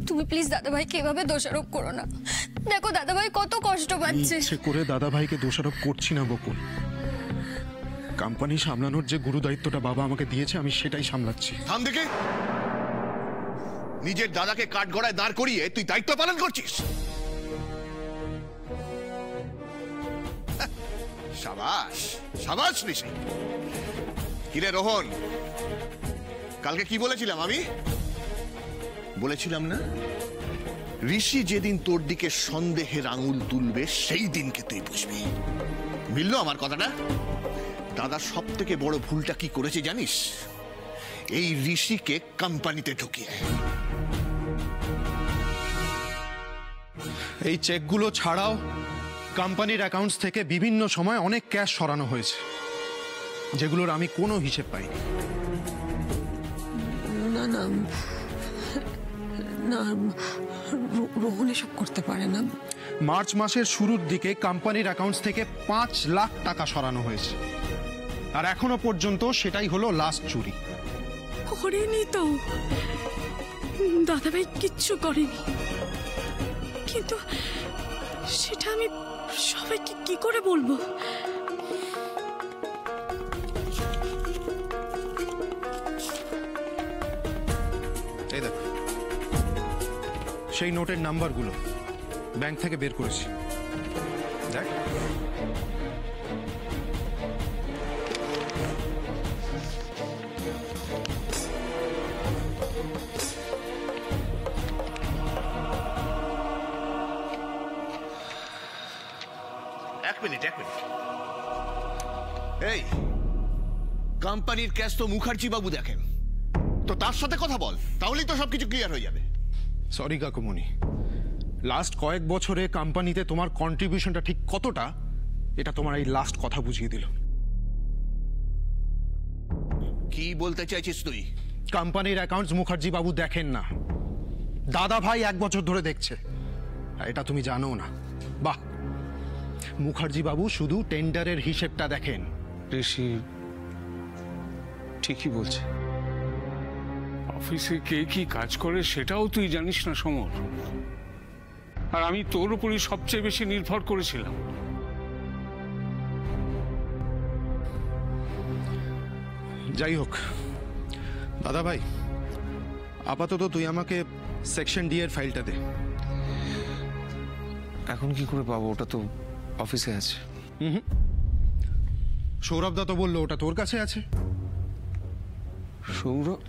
তুমি প্লিজ দাদাভাইকে এভাবে দোষারোপ করো না। দেখো দাদাভাই কত কষ্ট পাচ্ছে। ইচ্ছে করে দাদাভাইকে দোষারোপ করছি না বকুল। কোম্পানি সামলানোর যে গুরু দায়িত্বটা বাবা আমাকে দিয়েছে আমি সেটাই সামলাচ্ছি। থাম দেখে, নিজের দাদাকে কাঠগড়ায় দাঁড় করিয়ে তুই দায়িত্ব পালন করছিস। সাবাস সাবাস ঋষি। কিরে রোহন, কালকে কি বলেছিলাম আমি? বলেছিলাম না ঋষি যেদিন তোর দিকে সন্দেহের আঙুল তুলবে সেই দিনকে তুই বুঝবি। মিলল আমার কথাটা? দাদা সব থেকে বড় ভুলটা কি করেছে জানিস? এই ঋষিকে কোম্পানিতে ঢুকিয়ে। এই চেকগুলো ছাড়াও কোম্পানির অ্যাকাউন্টস থেকে বিভিন্ন সময় অনেক ক্যাশ সরানো হয়েছে, যেগুলোর আমি কোনো হিসেব পাইনি। না না না, রোহন এসব করতে পারে না। মার্চ মাসের শুরুর দিকে কোম্পানির অ্যাকাউন্টস থেকে 5 লাখ টাকা সরানো হয়েছে, আর এখনো পর্যন্ত সেটাই হলো লাস্ট চুরি। করেনি তো, দাদাভাই কিচ্ছু করেনি, কিন্তু সেটা আমি সবাইকে কি করে বলবো? এই দেখো, সেই নোটের নাম্বারগুলো ব্যাংক থেকে বের করেছি। দেখ, এক মিনিট। এই কোম্পানির ক্যাশ তো মুখার্জি বাবু দেখেন, তো তার সাথে কথা বল, তাহলেই তো সবকিছু ক্লিয়ার হয়ে যাবে। সরি কাকুমণি, লাস্ট কয়েক বছরে কোম্পানিতে তোমার কন্ট্রিবিউশনটা ঠিক কতটা এটা তোমার এই লাস্ট কথা বুঝিয়ে দিল। কি বলতে চাইছিস তুই? কোম্পানির অ্যাকাউন্টস মুখার্জি বাবু দেখেন না, দাদা ভাই 1 বছর ধরে দেখছে। এটা তুমি জানো না? বাহ, মুখার্জি বাবু শুধু টেন্ডারের হিসেবটা দেখেন। ঋষি ঠিকই বলছে, অফিসে কে কি কাজ করে সেটাও তুই জানিস না সমর, আর আমি তোর উপরই সবচেয়ে বেশি নির্ভর করেছিলাম। যাই হোক দাদা ভাই, আপাতত তুই আমাকে সেকশন ডি এর ফাইলটা দে। এখন কি করে পাবো? ওটা তো অফিসে আছে। সৌরভ দা তো বললো ওটা তোর কাছে আছে। সৌরভ?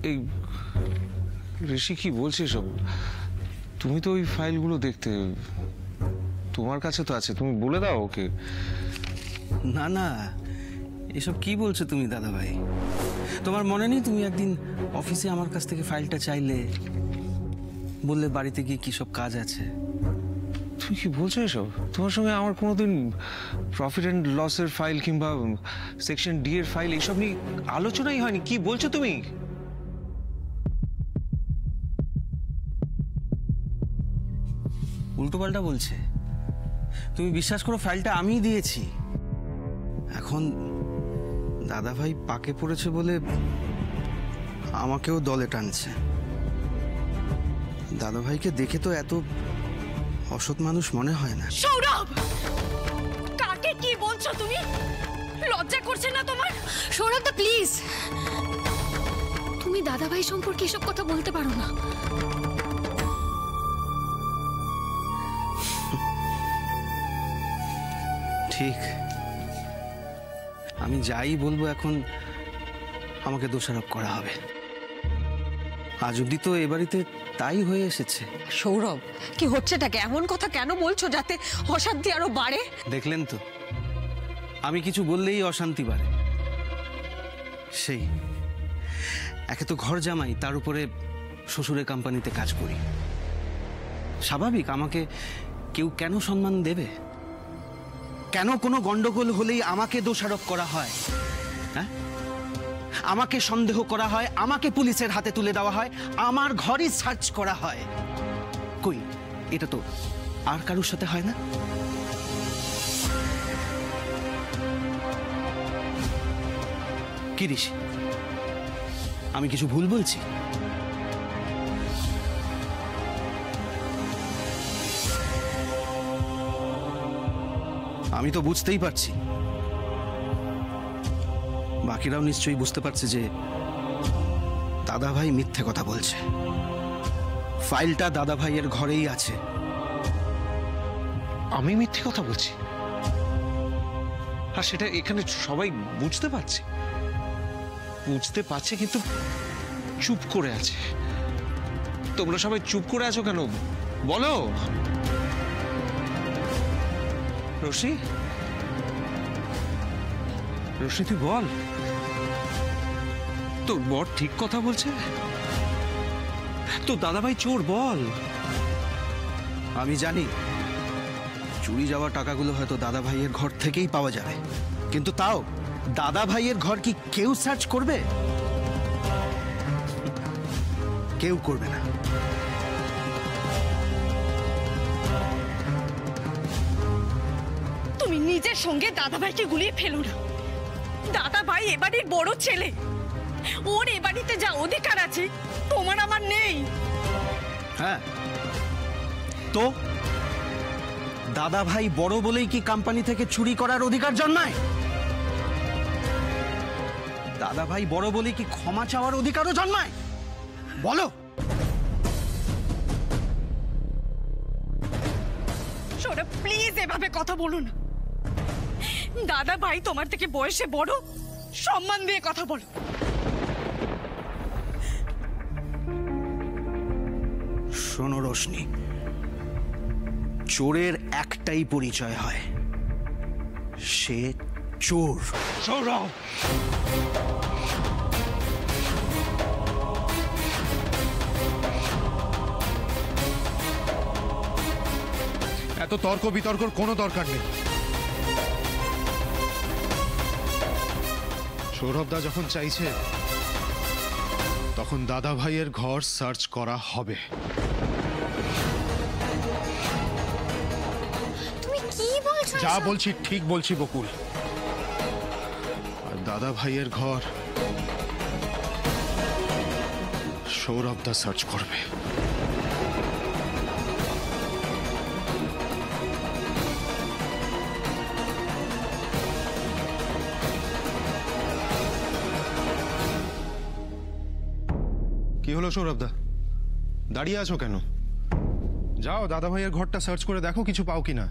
এই ঋষি কি বলছে সব? তুমি তো ওই ফাইলগুলো দেখতে, তোমার কাছে তো আছে, তুমি বলে দাও ওকে। না না, এসব কি বলছো তুমি দাদা ভাই? তোমার মনে নেই তুমি একদিন অফিসে আমার কাছ থেকে ফাইলটা চাইলে, বললে বাড়িতে গিয়ে কি সব কাজ আছে? তুমি কি বলছো এসব? তোমার সঙ্গে আমার কোনোদিন প্রফিট অ্যান্ড লসের ফাইল কিংবা সেকশন ডি এর ফাইল এইসব নিয়ে আলোচনাই হয়নি। কি বলছো তুমি? উল্টোপাল্টা বলছে। তুমি বিশ্বাস করো, ফাইলটা আমিই দিয়েছি। এখন দাদা ভাই পাকে পড়েছে বলে আমাকেও দলে টানছে। দাদা ভাইকে দেখে তো এত অসৎ মানুষ মনে হয় না। সৌরভ, কাকে কি বলছো তুমি? লজ্জা করছে না তোমার? সৌরভ দা প্লিজ, তুমি দাদাভাই সম্পর্কে এসব কথা বলতে পারো না। ঠিক, আমি যাই বলবো এখন আমাকে দোষারোপ করা হবে। আজ অব্দি তো এ বাড়িতে তাই হয়ে এসেছে। সৌরভ, কি হচ্ছেটাকে? এমন কথা কেন বলছো যাতে অশান্তি আরো বাড়ে? দেখলেন তো, আমি কিছু বললেই অশান্তি বাড়ে। সেই একে তো ঘর জামাই, তার উপরে শ্বশুরের কোম্পানিতে কাজ করি। স্বাভাবিক আমাকে কেউ কেন সম্মান দেবে? কেন কোনো গন্ডগোল হলেই আমাকে দোষারোপ করা হয়? হ্যাঁ, আমাকে সন্দেহ করা হয়, আমাকে পুলিশের হাতে তুলে দেওয়া হয়, আমার ঘরই সার্চ করা হয়। কই, এটা তো আর কারোর সাথে হয় না। কি ঋষি, আমি কিছু ভুল বলছি? আমি তো বুঝতেই পারছি, বাকিরাও নিশ্চয়ই বুঝতে পারছে যে দাদা ভাই মিথ্যে কথা বলছে। ফাইলটা দাদা ভাইয়ের ঘরেই আছে। আমি মিথ্যে কথা বলছি? আর সেটা এখানে সবাই বুঝতে পারছে, কিন্তু চুপ করে আছে। তোমরা সবাই চুপ করে আছো কেন বলো? রশি, তুই বল, তোর বর ঠিক কথা বলছে? তোর দাদাভাই চোর, বল। আমি জানি চুরি যাওয়া টাকাগুলো হয়তো দাদা ভাইয়ের ঘর থেকেই পাওয়া যাবে, কিন্তু তাও দাদা ভাইয়ের ঘর কি কেউ সার্চ করবে? কেউ করবে না। তুমি নিজের সঙ্গে দাদাভাইকে গুলিয়ে ফেলো না। দাদাভাই এবাড়ির বড় ছেলে, ওর এ বাড়িতে যা অধিকার আছে তোমার আমার নেই। হ্যাঁ, তো দাদা ভাই বড় বলেই কি কোম্পানি থেকে চুরি করার অধিকার জন্মায়? দাদা ভাই বড় বলেই কি ক্ষমা চাওয়ার অধিকারও জন্মায়? বলো। সৌরভ, প্লিজ এভাবে কথা বলো না। দাদা ভাই তোমার থেকে বয়সে বড়, সম্মান দিয়ে কথা বলো। শোনো রোশনি, চোরের একটাই পরিচয় হয়, সে চোর। সৌরভ, এত তর্ক বিতর্কর কোনো দরকার নেই। সৌরভদা যখন চাইছে তখন দাদা ভাইয়ের ঘর সার্চ করা হবে। তুমি কি বলছো? যা বলছি ঠিক বলছি বকুল। আর দাদা ভাইয়ের ঘর সৌরভদা সার্চ করবে। কি হলো সৌরভদা, দাঁড়িয়ে আছো কেন? যাও দাদা ভাইয়ের ঘরটা সার্চ করে দেখো কিছু পাও কিনা।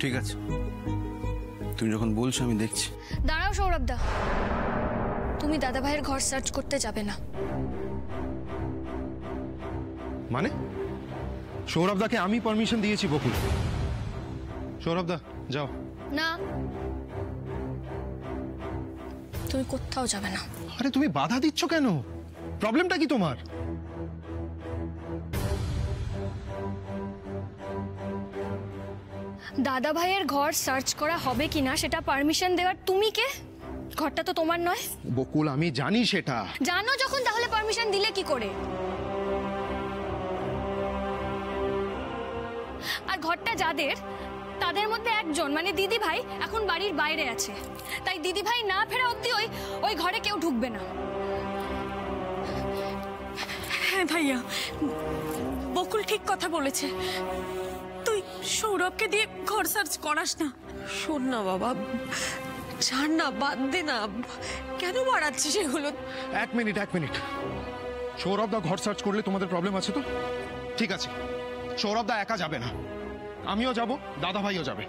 ঠিক আছে, তুমি যখন বলছো আমি দেখছি। দাঁড়াও সৌরভদা, তুমি দাদা ভাইয়ের ঘর সার্চ করতে যাবে না। মানে সৌরভদাকে আমি পারমিশন দিয়েছি বকুল। সৌরভদা যাও। না, তুমি কোথাও যাবে না। আরে তুমি বাধা দিচ্ছ কেন? প্রবলেমটা কি তোমার? দাদা ভাইয়ের ঘর সার্চ করা হবে কিনা সেটা পারমিশন দেওয়ার তুমি কে? ঘরটা তো তোমার নয়। বকুল আমি জানি সেটা। জানো যখন, তাহলে পারমিশন দিলে কি করে? আর ঘরটা যাদের, তাদের মধ্যে একজন মানে দিদি ভাই এখন বাড়ির বাইরে আছে, তাই দিদি ভাই না ফেরা অব্দি ওই ঘরে কেউ ঢুকবে না। হ্যাঁ ভাইয়া, বকুল ঠিক কথা বলেছে। তুই সৌরভকে দিয়ে ঘর সার্চ করাস না। শোন না বাবা, ছাড় না, বাদ দে না, কেন বাড়াচ্ছিস এগুলো? এক মিনিট। সৌরভদা ঘর সার্চ করলে তোমাদের প্রবলেম আছে তো? ঠিক আছে, সৌরভদা একা যাবে না, আমিও যাব, দাদা ভাইও যাবে।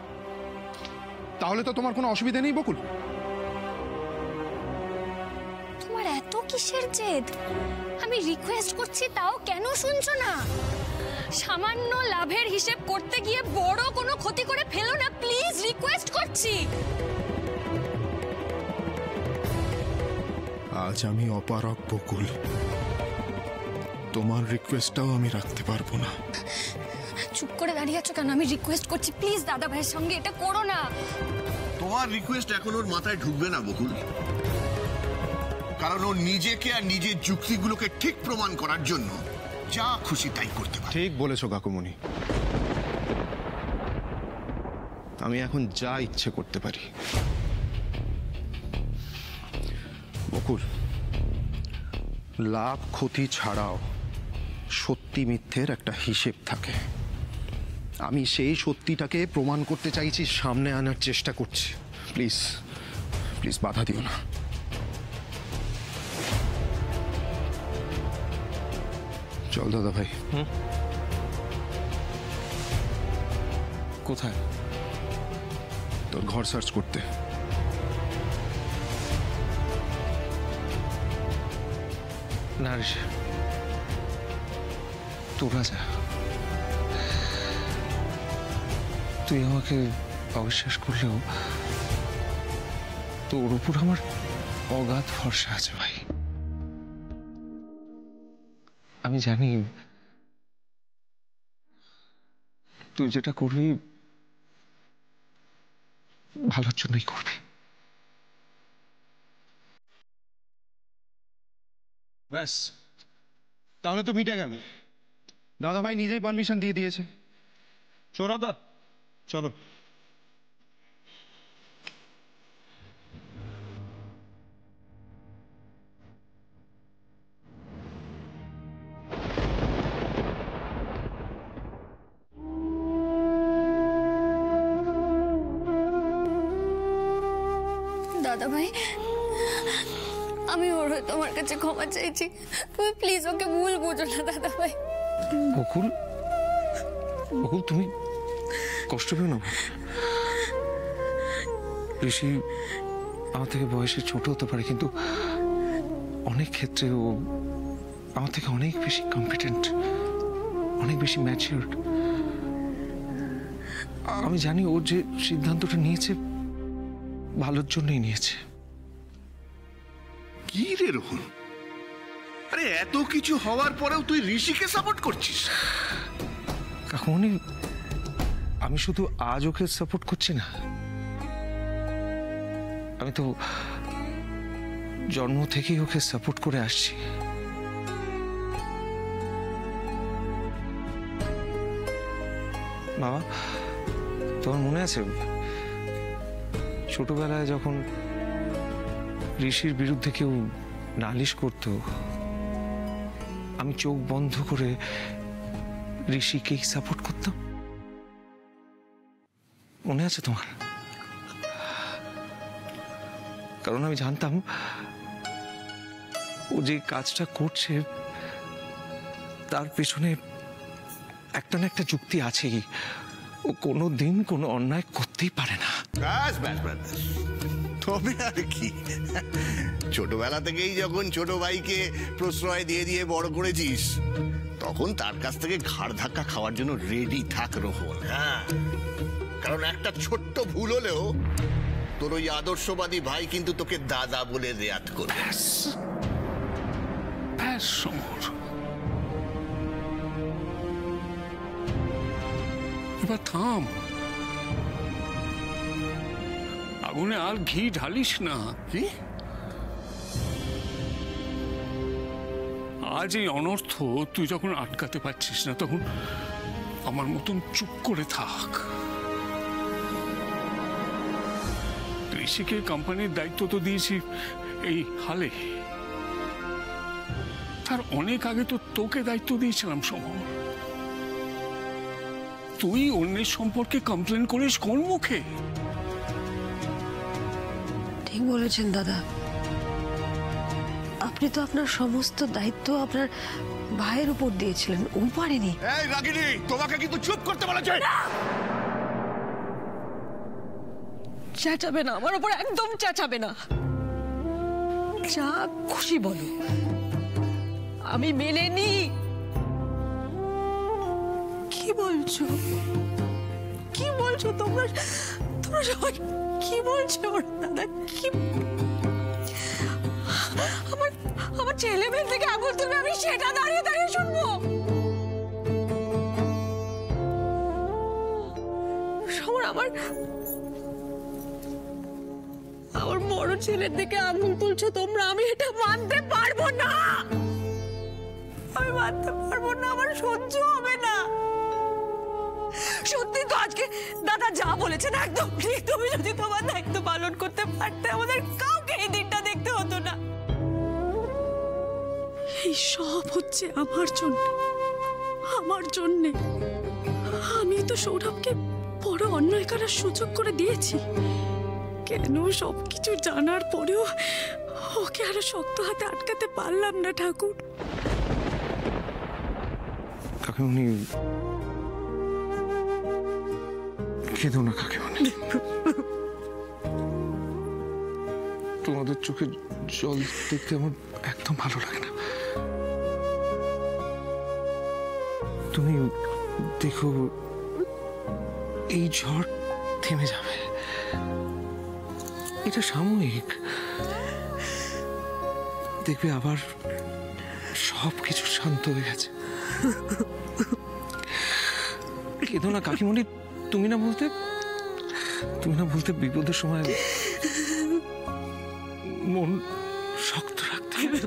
তাহলে তো তোমার কোনো অসুবিধা নেই বকুল। তোমার এত কিসের জেদ? আমি রিকোয়েস্ট করছি তাও কেন শুনছো না? সামান্য লাভের হিসেব করতে গিয়ে বড় কোনো ক্ষতি করে ফেলো না, প্লিজ, রিকোয়েস্ট করছি। আজ আমি অপারগ বকুল, তোমার রিকোয়েস্টটাও আমি রাখতে পারবো না। চুপ করে দাঁড়িয়ে আছো কেন? আমি রিকোয়েস্ট করছি, প্লিজ দাদা ভাইয়ের সঙ্গে এটা করো না। তোমার রিকোয়েস্ট এখন ওর মাথায় ঢুকবে না বকুল, কারণ ও নিজেকে আর নিজের যুক্তিগুলোকে ঠিক প্রমাণ করার জন্য যা খুশি তাই করতে পারে। ঠিক বলেছো কাকুমণি, আমি এখন যা ইচ্ছে করতে পারি। বকুল, লাভ ক্ষতি ছাড়াও সত্যি মিথ্যের একটা হিসেব থাকে। আমি সেই সত্যিটাকে প্রমাণ করতে চাইছি, সামনে আনার চেষ্টা করছি। প্লিজ প্লিজ বাধা দিও না। চল দাদা ভাই। কোথায়? তোর ঘর সার্চ করতে। না ঋষি, তোরা যা। তুই আমাকে অবিশ্বাস করলেও তোর উপর আমার অগাধ ভরসা আছে ভাই। আমি জানি তুই যেটা করবি ভালোর জন্যই করবি। ব্যাস, তাহলে তো মিটে গেল। দাদা ভাই নিজেই পারমিশন দিয়ে দিয়েছে। সৌরভদা চলো। দাদা ভাই, আমি ওর হয়ে তোমার কাছে ক্ষমা চাইছি। তুমি প্লিজ ওকে ভুল বুঝো না দাদা ভাই। বকুল, বকুল তুমি কষ্ট পেও না। ঋষি আমার থেকে বয়সে ছোট হতে পারে, কিন্তু অনেক ক্ষেত্রে ও আমার থেকে অনেক বেশি কম্পিটেন্ট, অনেক বেশি ম্যাচিউরড। আমি জানি ও যে সিদ্ধান্তটা নিয়েছে ভালোর জন্যই নিয়েছে। কি রে রোহন, আরে এত কিছু হওয়ার পরেও তুই ঋষিকে সাপোর্ট করছিস? কাকুমণি, আমি শুধু আজ ওকে সাপোর্ট করছি না, আমি তো জন্ম থেকেই ওকে সাপোর্ট করে আসছি। বাবা, তোমার মনে আছে ছোটবেলায় যখন ঋষির বিরুদ্ধে কেউ নালিশ করত, আমি চোখ বন্ধ করে ঋষিকেই সাপোর্ট করতাম? মনে আছে তোমার? কারণ আমি জানতাম ও যে কাজটা করছে তার পেছনে একটা না একটা যুক্তি আছেই। ও কোনো দিন কোনো অন্যায় করতেই পারে না। ব্যাস ব্যাস ব্যাস, তবে আর কি, ছোটবেলা থেকেই যখন ছোট ভাইকে প্রশ্রয় দিয়ে দিয়ে বড় করেছিস, তখন তার কাছ থেকে ঘাড় ধাক্কা খাওয়ার জন্য রেডি থাক রোহন। হ্যাঁ, কারণ একটা ছোট্ট ভুল হলেও তোর ওই আদর্শবাদী ভাই কিন্তু তোকে দাদা বলে রেয়াত করবে। ব্যাস সমর, এবার থাম। আগুনে আর ঘি ঢালিস না। কি? আজ এই অনর্থ তুই যখন আটকাতে পারছিস না, তখন আমার মতন চুপ করে থাক। ঋষিকে কোম্পানির দায়িত্ব তো দিয়েছি এই হালে, তার অনেক আগে তো তোকে দায়িত্ব দিয়েছিলাম সমর। তুই অন্যের সম্পর্কে কমপ্লেন করিস কোন মুখে? ঠিক বলেছেন দাদা, আপনি তো আপনার সমস্ত দায়িত্ব আপনার ভাইয়ের উপর দিয়েছিলেন, ও পারেনি। এই রাগিনী, তোমাকে কিন্তু চুপ করতে বলা যায়। চেঁচাবে না আমার উপর, একদম চেঁচাবে না। যা খুশি বলো, আমি মেনে নি। কি বলছো, কি বলছো তোমরা? তোমরা সবাই কি বলছো দাদা? কি আমার ছেলে মেয়ে থেকে আঙুল তুলবে, আমি সেটা দাঁড়িয়ে দাঁড়িয়ে শুনবো? সমর, আমার বড় ছেলের দিকে আঙুল তুলছো তোমরা, আমি এটা মানতে পারবো না। আমি মানতে পারবো না, আমার সহ্য হবে না। সত্যি তো আজকে দাদা যা বলেছেন একদম ঠিক। তুমি যদি তোমার দায়িত্ব পালন করতে পারতে, আমাদের কাউকে এই দিনটা দেখতে হতো না। এই সব হচ্ছে আমার জন্য, আমার জন্যে। আমি তো সৌরভকে বড় অন্যায় করার সুযোগ করে দিয়েছি। কেন সবকিছু জানার পরেও ওকে আরো শক্ত হাতে আটকাতে পারলাম না ঠাকুর? কাকিমণি, কেঁদো না কাকিমণি। তোমাদের চোখে জল দেখতে আমার একদম ভালো লাগে না। তুমি দেখো, এই ঝড় থেমে যাবে, এটা সাময়িক। দেখবে আবার সব কিছু শান্ত হয়ে গেছে। কেঁদো না কাকিমণি। তুমি না বলতে বিপদের সময় মন শক্ত রাখতে হবে।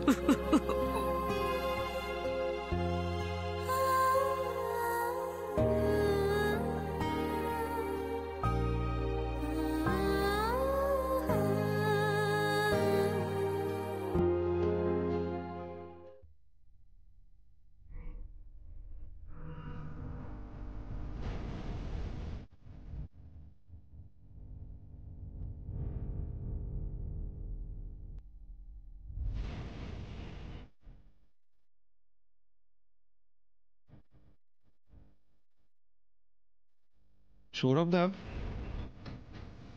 সৌরভ দা,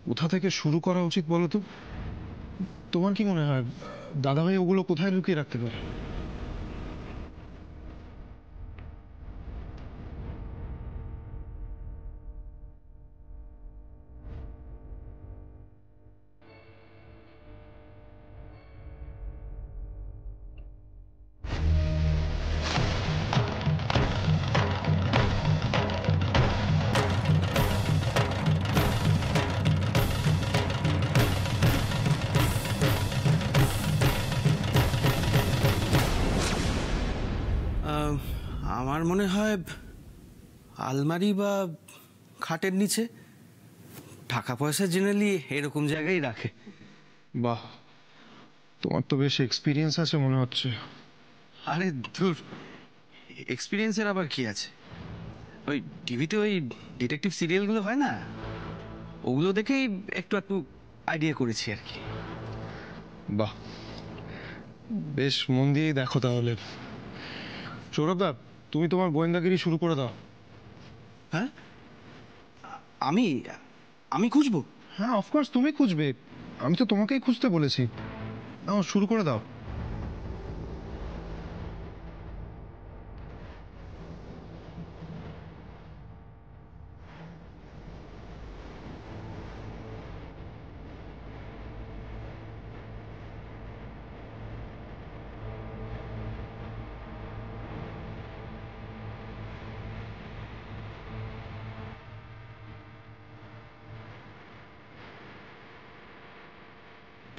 কোথা থেকে শুরু করা উচিত বলো তো? তোমার কি মনে হয় দাদাভাই ওগুলো কোথায় লুকিয়ে রাখতে পারে? আমার মনে হয় আলমারি বা খাটের নিচে। টাকা পয়সা জেনারেলি এরকম জায়গায় রাখে। বাহ, তোমার তো বেশ এক্সপিরিয়েন্স আছে মনে হচ্ছে। আরে ধুর, এক্সপিরিয়েন্সের আবার কি আছে? ওই টিভিতে ওই ডিটেকটিভ সিরিয়ালগুলো হয় না, ওগুলো দেখেই একটু একটু আইডিয়া করেছি আর কি। বাহ, বেশ মন দিয়েই দেখো তাহলে। সৌরভ দা, তুমি তোমার গোয়েন্দাগিরি শুরু করে দাও। হ্যাঁ, আমি আমি খুঁজবো? হ্যাঁ, অফকোর্স তুমি খুঁজবে। আমি তো তোমাকেই খুঁজতে বলেছি। নাও, শুরু করে দাও।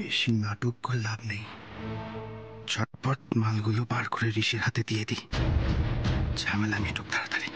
বেশি নাটক করে লাভ নেই, ঝটপট মালগুলো বার করে ঋষির হাতে দিয়ে দিই, ঝামেলা মিটুক তাড়াতাড়ি।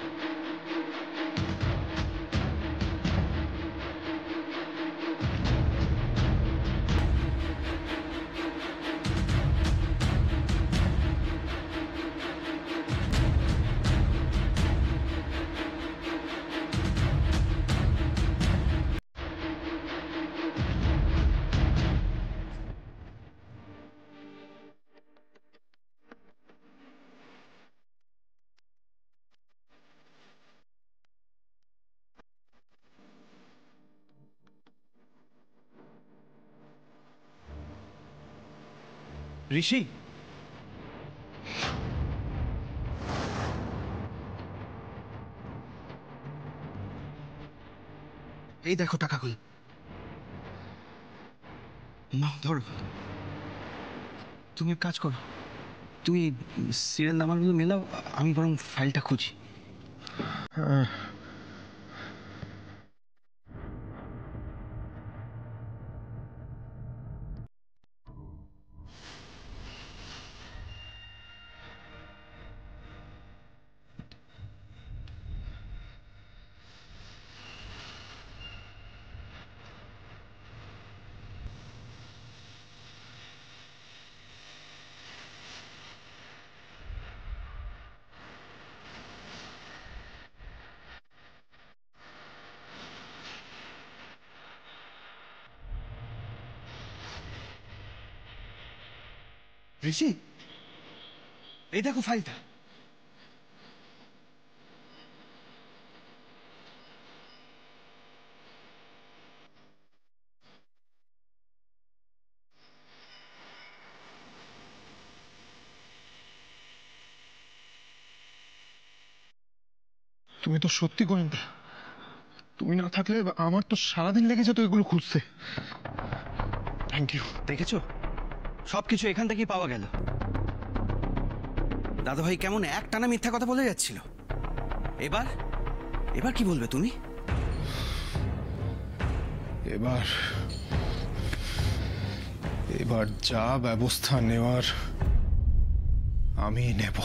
ঋষি, এই দেখো টাকাগুলো। না ধরো, তুমি এক কাজ করো, তুমি সিরিয়াল নাম্বারগুলো মেলাও, আমি বরং ফাইলটা খুঁজি। ঋষি, এই দেখো ফাইলটা। তুমি তো সত্যি গোয়েন্দা। তুমি না থাকলে আমার তো সারাদিন লেগে যেত এগুলো খুঁজতে। Thank you. দেখেছো, সবকিছু এখান থেকেই পাওয়া গেল। দাদাভাই কেমন একটানা মিথ্যা কথা বলে যাচ্ছিল। এবার এবার কি বলবে তুমি? এবার যা ব্যবস্থা নেওয়ার আমি নেব।